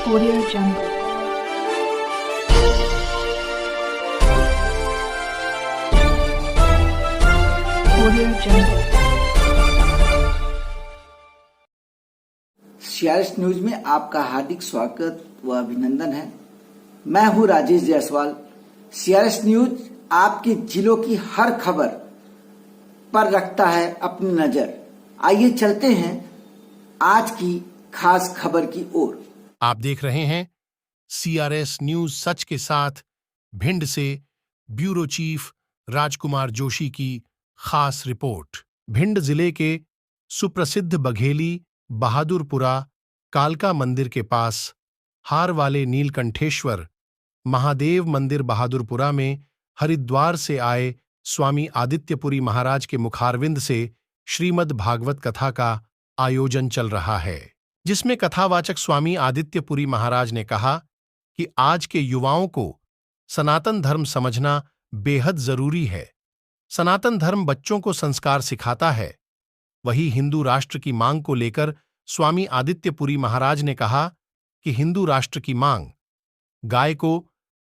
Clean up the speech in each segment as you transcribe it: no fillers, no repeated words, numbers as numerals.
Audio Jungle. Audio Jungle. CRS news में आपका हार्दिक स्वागत व अभिनंदन है। मैं हूं राजेश जायसवाल। सीआरएस न्यूज आपके जिलों की हर खबर पर रखता है अपनी नजर। आइए चलते हैं आज की खास खबर की ओर। आप देख रहे हैं सीआरएस न्यूज सच के साथ भिंड से ब्यूरो चीफ राजकुमार जोशी की खास रिपोर्ट। भिंड जिले के सुप्रसिद्ध बघेली बहादुरपुरा कालका मंदिर के पास हार वाले नीलकंठेश्वर महादेव मंदिर बहादुरपुरा में हरिद्वार से आए स्वामी आदित्यपुरी महाराज के मुखारविंद से श्रीमद् भागवत कथा का आयोजन चल रहा है, जिसमें कथावाचक स्वामी आदित्यपुरी महाराज ने कहा कि आज के युवाओं को सनातन धर्म समझना बेहद जरूरी है। सनातन धर्म बच्चों को संस्कार सिखाता है। वही हिंदू राष्ट्र की मांग को लेकर स्वामी आदित्यपुरी महाराज ने कहा कि हिंदू राष्ट्र की मांग, गाय को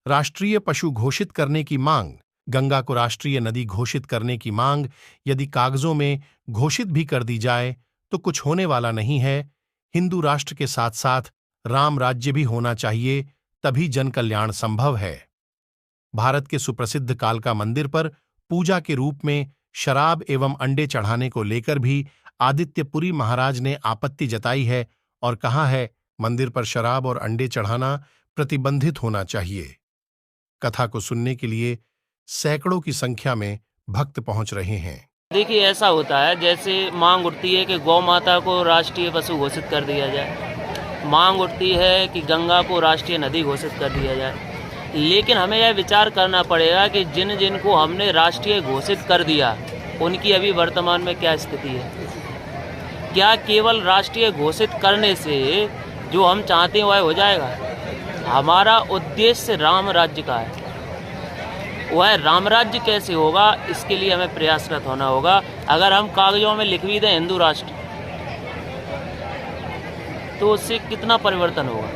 राष्ट्रीय पशु घोषित करने की मांग, गंगा को राष्ट्रीय नदी घोषित करने की मांग यदि कागजों में घोषित भी कर दी जाए तो कुछ होने वाला नहीं है। हिंदू राष्ट्र के साथ साथ राम राज्य भी होना चाहिए, तभी जन कल्याण संभव है। भारत के सुप्रसिद्ध कालका मंदिर पर पूजा के रूप में शराब एवं अंडे चढ़ाने को लेकर भी आदित्यपुरी महाराज ने आपत्ति जताई है और कहा है मंदिर पर शराब और अंडे चढ़ाना प्रतिबंधित होना चाहिए। कथा को सुनने के लिए सैकड़ों की संख्या में भक्त पहुंच रहे हैं। देखिए, ऐसा होता है जैसे मांग उठती है कि गौ माता को राष्ट्रीय पशु घोषित कर दिया जाए, मांग उठती है कि गंगा को राष्ट्रीय नदी घोषित कर दिया जाए, लेकिन हमें यह विचार करना पड़ेगा कि जिन जिन को हमने राष्ट्रीय घोषित कर दिया उनकी अभी वर्तमान में क्या स्थिति है। क्या केवल राष्ट्रीय घोषित करने से जो हम चाहते हैं वह हो जाएगा? हमारा उद्देश्य राम राज्य का है। वह राम राज्य कैसे होगा, इसके लिए हमें प्रयासरत होना होगा। अगर हम कागजों में लिख भी दें हिंदू राष्ट्र, तो उससे कितना परिवर्तन होगा,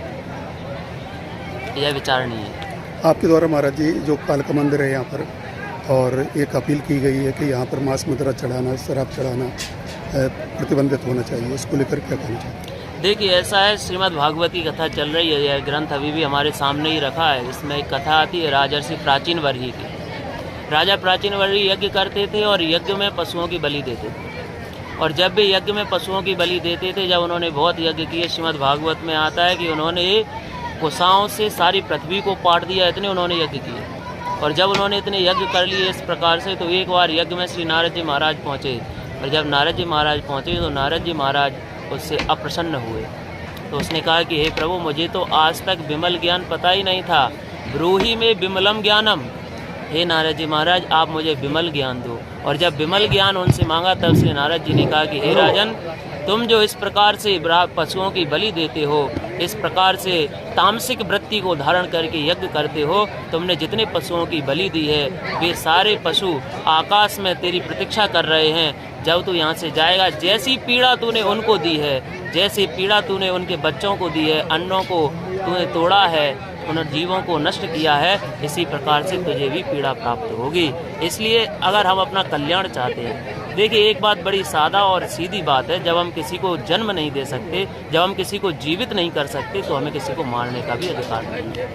यह विचारणीय है। आपके द्वारा महाराज जी जो कालका मंदिर है यहाँ पर, और एक अपील की गई है कि यहाँ पर मांस मदिरा चढ़ाना, शराब चढ़ाना प्रतिबंधित होना चाहिए, इसको लेकर क्या कहना चाहिए? देखिए, ऐसा है, श्रीमद् भागवत की कथा चल रही है। यह ग्रंथ अभी भी हमारे सामने ही रखा है। इसमें एक कथा आती है राजर्षि प्राचीन वर्ही की। राजा प्राचीन वर्ही यज्ञ करते थे और यज्ञ में पशुओं की बलि देते थे। और जब भी यज्ञ में पशुओं की बलि देते थे, जब उन्होंने बहुत यज्ञ किए, श्रीमद् भागवत में आता है कि उन्होंने कुशाओं से सारी पृथ्वी को पाट दिया, इतने उन्होंने यज्ञ किए। और जब उन्होंने इतने यज्ञ कर लिए इस प्रकार से, तो एक बार यज्ञ में श्री नारद जी महाराज पहुँचे। और जब नारद जी महाराज पहुँचे तो नारद जी महाराज उससे अप्रसन्न हुए। तो उसने कहा कि हे प्रभु, मुझे तो आज तक विमल ज्ञान पता ही नहीं था। ब्रूहि में विमलम ज्ञानम। हे नारद जी महाराज, आप मुझे विमल ज्ञान दो। और जब विमल ज्ञान उनसे मांगा, तब श्री नारद जी ने कहा कि हे राजन, तुम जो इस प्रकार से पशुओं की बलि देते हो, इस प्रकार से तामसिक वृत्ति को धारण करके यज्ञ करते हो, तुमने जितने पशुओं की बलि दी है वे सारे पशु आकाश में तेरी प्रतीक्षा कर रहे हैं। जब तू यहाँ से जाएगा, जैसी पीड़ा तूने उनको दी है, जैसी पीड़ा तूने उनके बच्चों को दी है, अन्नों को तूने तोड़ा है, उन जीवों को नष्ट किया है, इसी प्रकार से तुझे भी पीड़ा प्राप्त होगी। इसलिए अगर हम अपना कल्याण चाहते हैं, देखिए, एक बात बड़ी सादा और सीधी बात है, जब हम किसी को जन्म नहीं दे सकते, जब हम किसी को जीवित नहीं कर सकते, तो हमें किसी को मारने का भी अधिकार नहीं है।